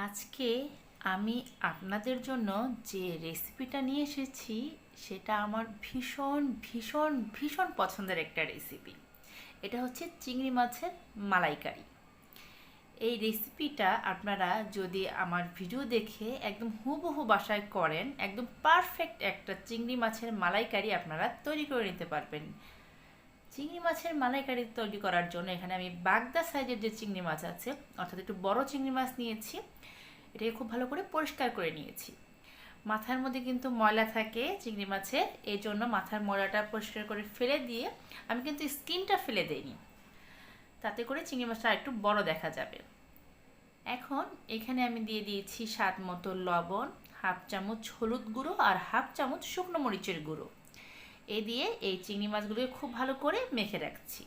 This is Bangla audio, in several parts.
আজকে আমি আপনাদের জন্য যে রেসিপিটা নিয়ে এসেছি সেটা আমার ভীষণ ভীষণ ভীষণ পছন্দের একটা রেসিপি। এটা হচ্ছে চিংড়ি মাছের মালাইকারি। এই রেসিপিটা আপনারা যদি আমার ভিডিও দেখে একদম হুবহু বাসায় করেন, একদম পারফেক্ট একটা চিংড়ি মাছের মালাইকারি আপনারা তৈরি করে নিতে পারবেন। চিংড়ি মাছের মালাইকারি তৈরি করার জন্য এখানে আমি বাগদা সাইজের যে চিংড়ি মাছ আছে, অর্থাৎ একটু বড় চিংড়ি মাছ নিয়েছি। এটাকে খুব ভালো করে পরিষ্কার করে নিয়েছি। মাথার মধ্যে কিন্তু ময়লা থাকে চিংড়ি মাছের, এই জন্য মাথার ময়লাটা পরিষ্কার করে ফেলে দিয়ে আমি কিন্তু স্কিনটা ফেলে দেইনি, তাতে করে চিংড়ি মাছটা একটু বড় দেখা যাবে। এখন এখানে আমি দিয়ে দিয়েছি স্বাদ মতো লবণ, হাফ চামচ হলুদ গুঁড়ো আর হাফ চামচ শুকনো মরিচের গুঁড়ো। এ দিয়ে এই চিংড়ি মাছগুলোকে খুব ভালো করে মেখে রাখছি।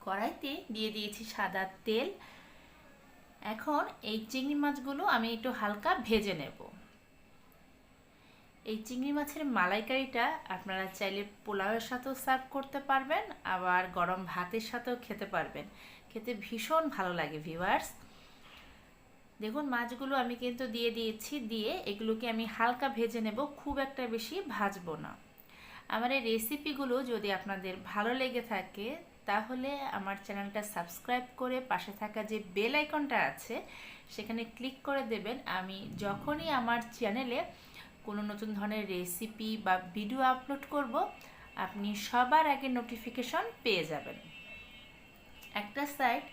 কড়াইতে দিয়ে দিয়েছি সাদা তেল। এখন এই চিংড়ি মাছগুলো আমি একটু হালকা ভেজে নেব। এই চিংড়ি মাছের মালাইকারিটা আপনারা চাইলে পোলাওয়ের সাথেও সার্ভ করতে পারবেন, আবার গরম ভাতের সাথেও খেতে পারবেন। খেতে ভীষণ ভালো লাগে ভিউয়ার্স। দেখুন মাছগুলো আমি কিন্তু দিয়ে দিয়েছি, দিয়ে এগুলোকে আমি হালকা ভেজে নেব, খুব একটা বেশি ভাজবো না। আমার এই রেসিপিগুলো যদি আপনাদের ভালো লেগে থাকে তাহলে আমার চ্যানেলটা সাবস্ক্রাইব করে পাশে থাকা যে বেল আইকনটা আছে সেখানে ক্লিক করে দেবেন। আমি যখনই আমার চ্যানেলে কোনো নতুন ধরনের রেসিপি বা ভিডিও আপলোড করব আপনি সবার আগে নোটিফিকেশন পেয়ে যাবেন। একটা সাইড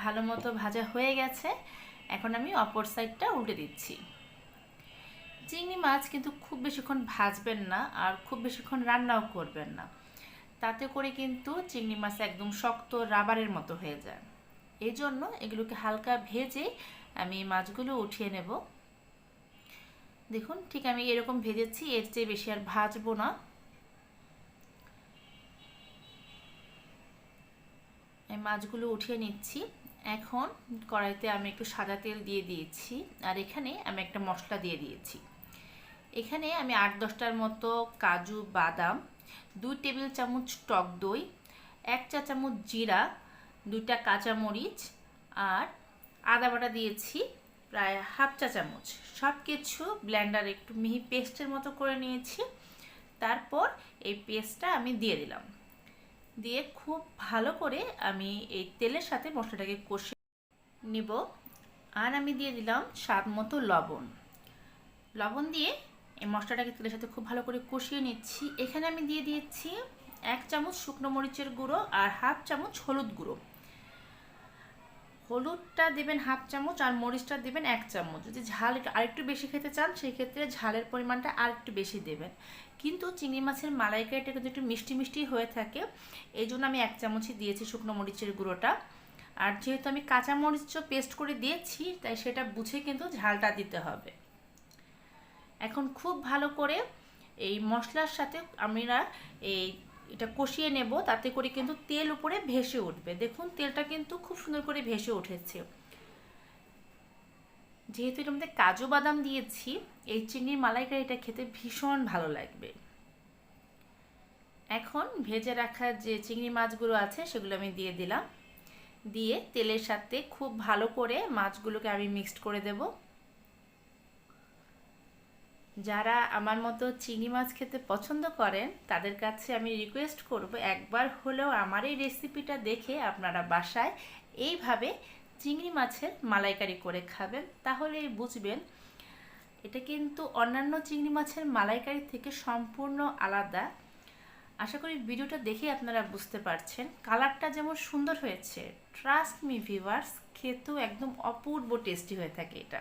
ভালো মতো ভাজা হয়ে গেছে, এখন আমি অপর সাইডটা উল্টে দিচ্ছি। চিংড়ি মাছ কিন্তু খুব বেশিক্ষণ ভাজবেন না আর খুব বেশিক্ষণ রান্নাও করবেন না, তাতে করে কিন্তু চিংড়ি মাছ একদম শক্ত রাবারের মতো হয়ে যায়। এই জন্য এগুলোকে হালকা ভেজে আমি মাছগুলো উঠিয়ে নেব। দেখুন ঠিক আমি এরকম ভেজেছি, এর চেয়ে বেশি আর ভাজবো না। এই মাছগুলো উঠিয়ে নিচ্ছি। এখন কড়াইতে আমি একটু সাদা তেল দিয়ে দিয়েছি, আর এখানে আমি একটা মশলা দিয়ে দিয়েছি। এখানে আমি 8-10টার মতো কাজু বাদাম, 2 টেবিল চামচ টক দই, 1 চা চামচ জিরা, 2টা কাঁচামরিচ আর আদা বাটা দিয়েছি প্রায় হাফ চা চামচ। সব কিছু ব্লেন্ডারে একটু মিহি পেস্টের মতো করে নিয়েছি। তারপর এই পেস্টটা আমি দিয়ে দিলাম, দিয়ে খুব ভালো করে আমি এই তেলের সাথে মশলাটাকে কষিয়ে নিব। আর আমি দিয়ে দিলাম স্বাদ মতো লবণ। লবণ দিয়ে এই মশলাটাকে তেলের সাথে খুব ভালো করে কষিয়ে নিচ্ছি। এখানে আমি দিয়ে দিয়েছি 1 চামচ শুকনো মরিচের গুঁড়ো আর হাফ চামচ হলুদ গুঁড়ো। হলুদটা দেবেন হাফ চামচ আর মরিচটা দেবেন 1 চামচ। যদি ঝাল আরেকটু বেশি খেতে চান সেই ক্ষেত্রে ঝালের পরিমাণটা আরেকটু বেশি দেবেন। কিন্তু চিংড়ি মাছের মালাইকারিটা কিন্তু একটু মিষ্টি মিষ্টি হয়ে থাকে, এই জন্য আমি 1 চামচই দিয়েছি শুকনো মরিচের গুঁড়োটা। আর যেহেতু আমি কাঁচা মরিচও পেস্ট করে দিয়েছি তাই সেটা বুঝে কিন্তু ঝালটা দিতে হবে। এখন খুব ভালো করে এই মশলার সাথে আমরা এটা কষিয়ে নেব, তাতে করে কিন্তু তেল উপরে ভেসে উঠবে। দেখুন তেলটা কিন্তু খুব সুন্দর করে ভেসে উঠেছে। যেহেতু এটার মধ্যে কাজু বাদাম দিয়েছি, এই চিংড়ির মালাইকারিটা খেতে ভীষণ ভালো লাগবে। এখন ভেজে রাখা যে চিংড়ি মাছগুলো আছে সেগুলো আমি দিয়ে দিলাম, দিয়ে তেলের সাথে খুব ভালো করে মাছগুলোকে আমি মিক্সড করে দেব। যারা আমার মতো চিংড়ি মাছ খেতে পছন্দ করেন তাদের কাছে আমি রিকোয়েস্ট করব একবার হলেও আমার এই রেসিপিটা দেখে আপনারা বাসায় এইভাবে চিংড়ি মাছের মালাইকারি করে খাবেন, তাহলেই বুঝবেন এটা কিন্তু অন্যান্য চিংড়ি মাছের মালাইকারি থেকে সম্পূর্ণ আলাদা। আশা করি ভিডিওটা দেখে আপনারা বুঝতে পারছেন কালারটা যেমন সুন্দর হয়েছে, ট্রাস্ট মি ভিউয়ার্স, খেতেও একদম অপূর্ব টেস্টি হয়ে থাকে এটা।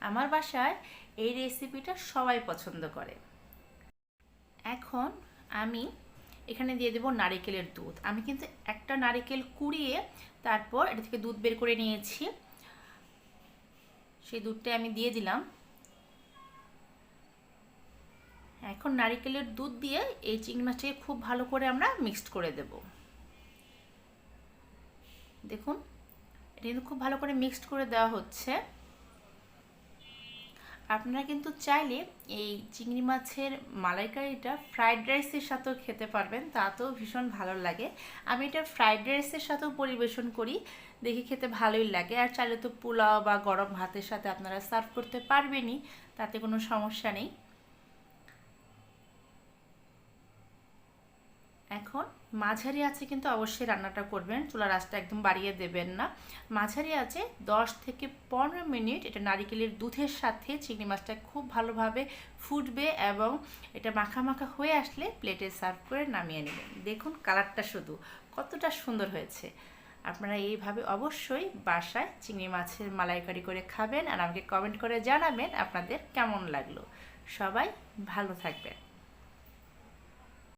আমার বাসায় এই রেসিপিটা সবাই পছন্দ করে। এখন আমি এখানে দিয়ে দেব নারিকেলের দুধ। আমি কিন্তু একটা নারিকেল কুড়িয়ে তারপর এটা থেকে দুধ বের করে নিয়েছি, সেই দুধটা আমি দিয়ে দিলাম। এখন নারিকেলের দুধ দিয়ে এই চিংড়ি মাছটাকে খুব ভালো করে আমরা মিক্সড করে দেব। দেখুন এটা কিন্তু খুব ভালো করে মিক্সড করে দেওয়া হচ্ছে। আপনারা কিন্তু চাইলে এই চিংড়ি মাছের মালাইকারিটা ফ্রাইড রাইসের সাথেও খেতে পারবেন, তাতেও ভীষণ ভালো লাগে। আমি এটা ফ্রাইড রাইসের সাথেও পরিবেশন করি, দেখে খেতে ভালোই লাগে। আর চাইলে তো পোলাও বা গরম ভাতের সাথে আপনারা সার্ভ করতে পারবেনই, তাতে কোনো সমস্যা নেই। এখন মাঝারি আছে কিন্তু অবশ্যই রান্নাটা করবেন, চুলার আঁচটা একদম বাড়িয়ে দেবেন না। মাঝারি আছে 10 থেকে 15 মিনিট এটা নারিকেলের দুধের সাথে চিংড়ি মাছটা খুব ভালোভাবে ফুটবে এবং এটা মাখা মাখা হয়ে আসলে প্লেটে সার্ভ করে নামিয়ে নেবেন। দেখুন কালারটা শুধু কতটা সুন্দর হয়েছে। আপনারা এইভাবে অবশ্যই বাসায় চিংড়ি মাছের মালাইকারি করে খাবেন আর আমাকে কমেন্ট করে জানাবেন আপনাদের কেমন লাগলো। সবাই ভালো থাকবেন।